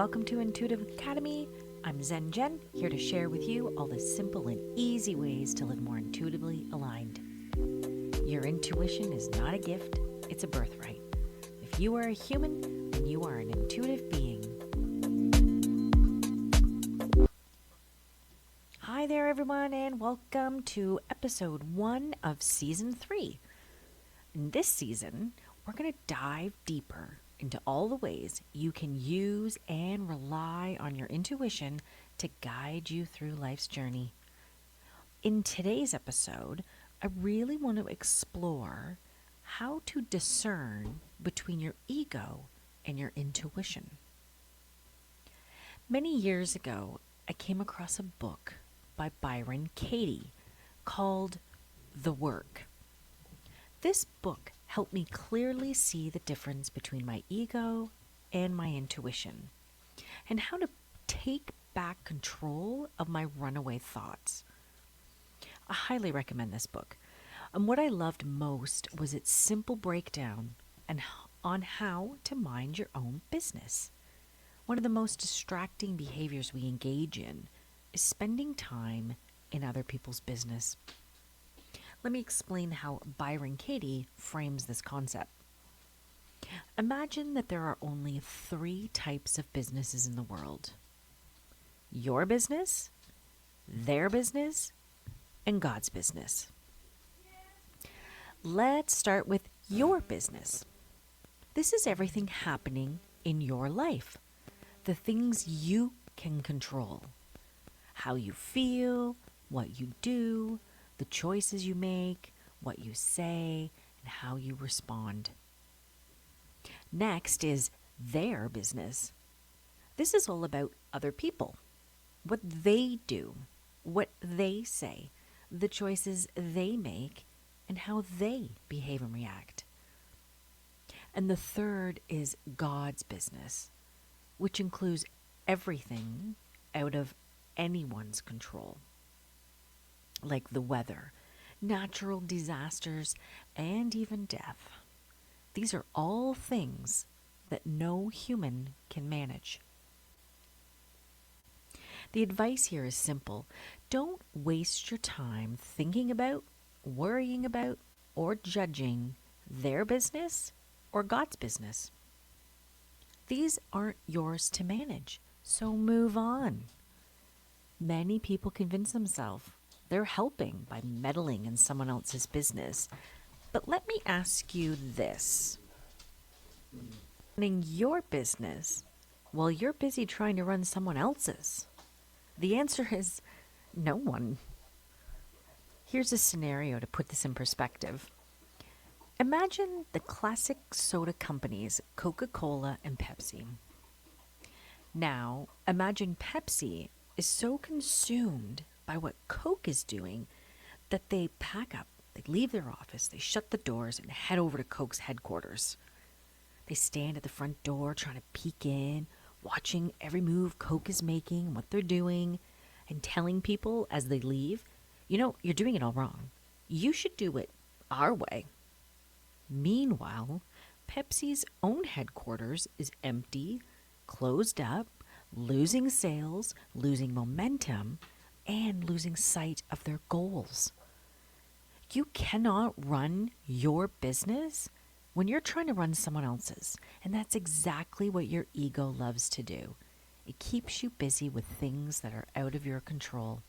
Welcome to Intuitive Academy. I'm Zen Jen, here to share with you all the simple and easy ways to live more intuitively aligned. Your intuition is not a gift, it's a birthright. If you are a human, then you are an intuitive being. Hi there, everyone, and welcome to episode 1 of season 3. In this season, we're going to dive deeper into all the ways you can use and rely on your intuition to guide you through life's journey. In today's episode, I really want to explore how to discern between your ego and your intuition. Many years ago, I came across a book by Byron Katie called The Work. This book helped me clearly see the difference between my ego and my intuition, and how to take back control of my runaway thoughts. I highly recommend this book. And what I loved most was its simple breakdown on how to mind your own business. One of the most distracting behaviors we engage in is spending time in other people's business. Let me explain how Byron Katie frames this concept. Imagine that there are only 3 types of businesses in the world: your business, their business, and God's business. Let's start with your business. This is everything happening in your life, the things you can control, how you feel, what you do, the choices you make, what you say, and how you respond. Next is their business. This is all about other people, what they do, what they say, the choices they make, and how they behave and react. And the third is God's business, which includes everything out of anyone's control, like the weather, natural disasters, and even death. These are all things that no human can manage. The advice here is simple. Don't waste your time thinking about, worrying about, or judging their business or God's business. These aren't yours to manage, so move on. Many people convince themselves they're helping by meddling in someone else's business. But let me ask you this. Running your business while you're busy trying to run someone else's? The answer is no one. Here's a scenario to put this in perspective. Imagine the classic soda companies, Coca-Cola and Pepsi. Now, imagine Pepsi is so consumed by what Coke is doing that they pack up, they leave their office, they shut the doors and head over to Coke's headquarters. They stand at the front door trying to peek in, watching every move Coke is making, what they're doing, and telling people as they leave, you're doing it all wrong. You should do it our way. Meanwhile, Pepsi's own headquarters is empty, closed up, losing sales, losing momentum, and losing sight of their goals. You cannot run your business when you're trying to run someone else's, and that's exactly what your ego loves to do. It keeps you busy with things that are out of your control.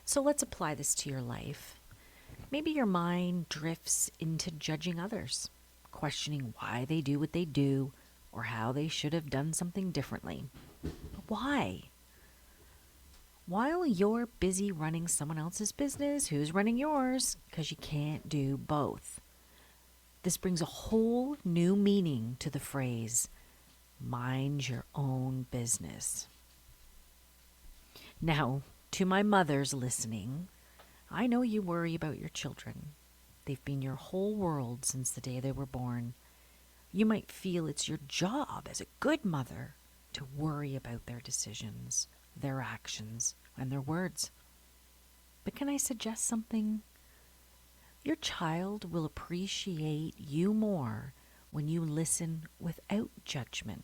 So let's apply this to your life. Maybe your mind drifts into judging others, questioning why they do what they do or how they should have done something differently. But why? While you're busy running someone else's business, who's running yours? Because you can't do both. This brings a whole new meaning to the phrase, mind your own business. Now, to my mothers listening, I know you worry about your children. They've been your whole world since the day they were born. You might feel it's your job as a good mother to worry about their decisions, their actions, and their words. But can I suggest something? Your child will appreciate you more when you listen without judgment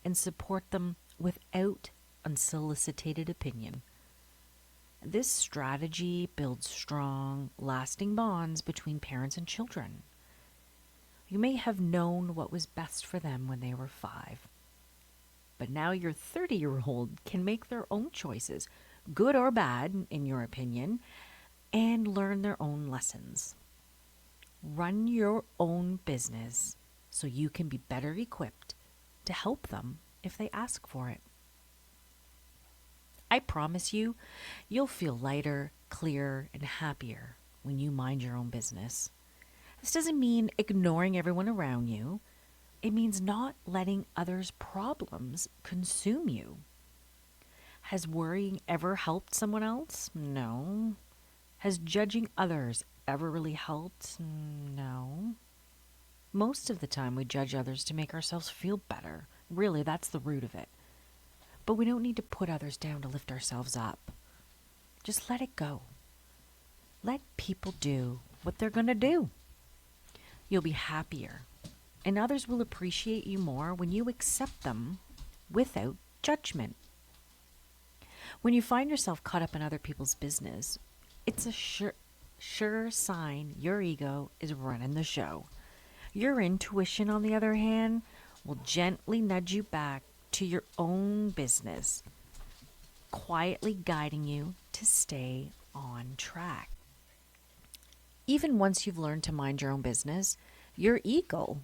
and support them without unsolicited opinion. This strategy builds strong, lasting bonds between parents and children. You may have known what was best for them when they were 5, but now your 30-year-old can make their own choices, good or bad, in your opinion, and learn their own lessons. Run your own business so you can be better equipped to help them if they ask for it. I promise you, you'll feel lighter, clearer, and happier when you mind your own business. This doesn't mean ignoring everyone around you. It means not letting others' problems consume you. Has worrying ever helped someone else? No. Has judging others ever really helped? No. Most of the time we judge others to make ourselves feel better. Really, that's the root of it. But we don't need to put others down to lift ourselves up. Just let it go. Let people do what they're going to do. You'll be happier, and others will appreciate you more when you accept them without judgment. When you find yourself caught up in other people's business, it's a sure sign your ego is running the show. Your intuition, on the other hand, will gently nudge you back to your own business, quietly guiding you to stay on track. Even once you've learned to mind your own business, your ego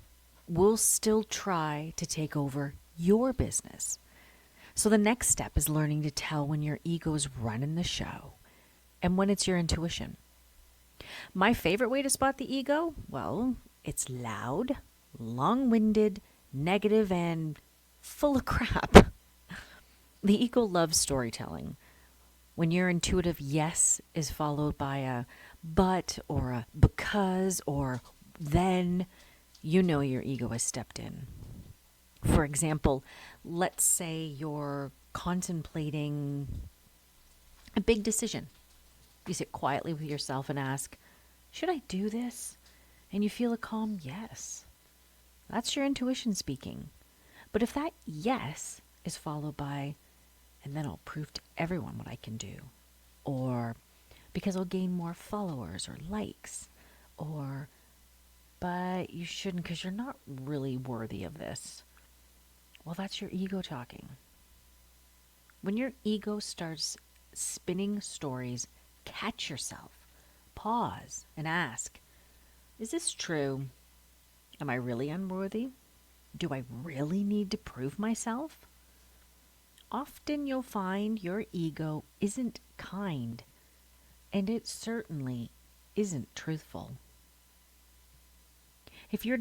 will still try to take over your business. So the next step is learning to tell when your ego is running the show and when it's your intuition. My favorite way to spot the ego? Well, it's loud, long-winded, negative, and full of crap. The ego loves storytelling. When your intuitive yes is followed by a but or a because or then, you know your ego has stepped in. For example, let's say you're contemplating a big decision. You sit quietly with yourself and ask, should I do this? And you feel a calm yes. That's your intuition speaking. But if that yes is followed by, and then I'll prove to everyone what I can do, or because I'll gain more followers or likes, or but you shouldn't because you're not really worthy of this. Well, that's your ego talking. When your ego starts spinning stories, catch yourself, pause, and ask, is this true? Am I really unworthy? Do I really need to prove myself? Often you'll find your ego isn't kind, and it certainly isn't truthful. If your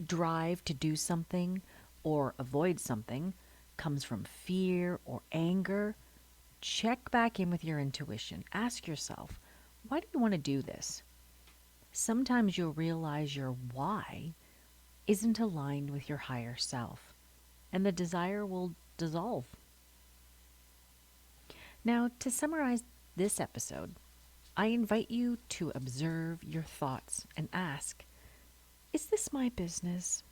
drive to do something or avoid something comes from fear or anger, check back in with your intuition. Ask yourself, why do you want to do this? Sometimes you'll realize your why isn't aligned with your higher self, and the desire will dissolve. Now, to summarize this episode, I invite you to observe your thoughts and ask, is this my business?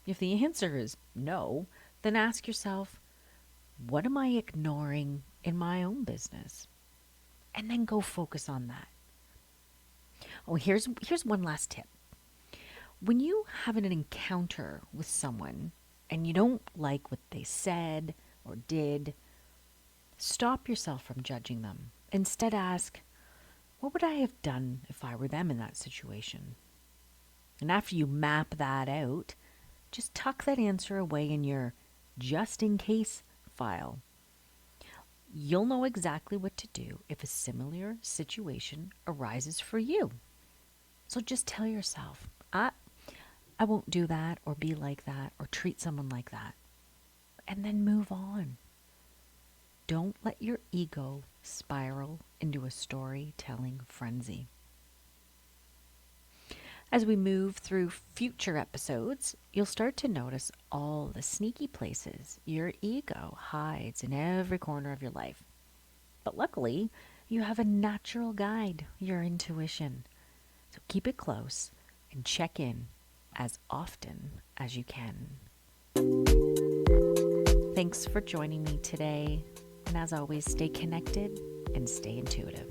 If the answer is no, then ask yourself, what am I ignoring in my own business? And then go focus on that. Oh, here's one last tip. When you have an encounter with someone and you don't like what they said or did, stop yourself from judging them. Instead ask, what would I have done if I were them in that situation? And after you map that out, just tuck that answer away in your just in case file. You'll know exactly what to do if a similar situation arises for you. So just tell yourself, I won't do that or be like that or treat someone like that. And then move on. Don't let your ego spiral into a storytelling frenzy. As we move through future episodes, you'll start to notice all the sneaky places your ego hides in every corner of your life. But luckily, you have a natural guide, your intuition. So keep it close and check in as often as you can. Thanks for joining me today. And as always, stay connected and stay intuitive.